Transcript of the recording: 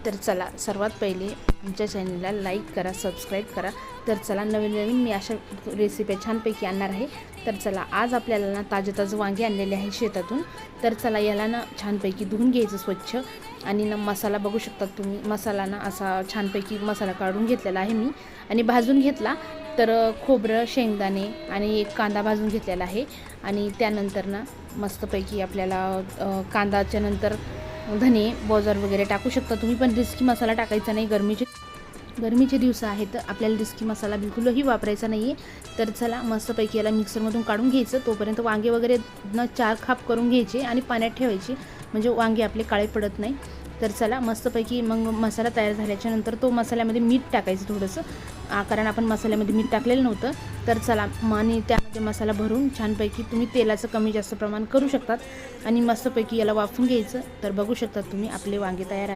तर चला सर्वात पहिले आमच्या चॅनलला लाईक करा, सबस्क्राईब करा। तर चला नवीन मी अशा रेसिपी छानपैकी आणणार आहे। तर चला आज आपल्याला ना ताजे वांगे आणलेले आहे शेतातून। तर चला याला ना छानपैकी धुवून घ्यायचं स्वच्छ आणि ना मसाला बघू शकता तुम्ही। मसाला ना असा छानपैकी मसाला काढून घेतलेला आहे मी आणि भाजून घेतला। तर खोबरं, शेंगदाणे आणि एक कांदा भाजून घेतलेला आहे आणि त्यानंतर ना मस्तपैकी आपल्याला कांदाच्या नंतर धने पावडर वगैरे टाकू शकता तुम्ही, पण रिस्की मसाला टाकायचा नाही। गरमीचे दिवस आहेत, आपल्याला रिस्की मसाला बिलकुलही वापरायचा नाही आहे। तर चला मस्तपैकी याला मिक्सरमधून काढून घ्यायचं। तोपर्यंत वांगे वगैरे न 4 खाप करून घ्यायचे आणि पाण्यात ठेवायचे, म्हणजे वांगे आपले काळे पडत नाही। तर चला मस्तपैकी मग मसाला तयार झाल्याच्या नंतर तो मसाल्यामध्ये मीठ टाकायचं थोडंसं, कारण आपण मसाल्यामध्ये मीठ टाकलेलं नव्हतं। तर चला आणि त्यामध्ये मसाला भरून छानपैकी तुम्ही तेलाचं कमी जास्त प्रमाण करू शकतात आणि मस्तपैकी याला वाफवून घ्यायचं। तर बघू शकता तुम्ही आपले वांगे तयार आहे।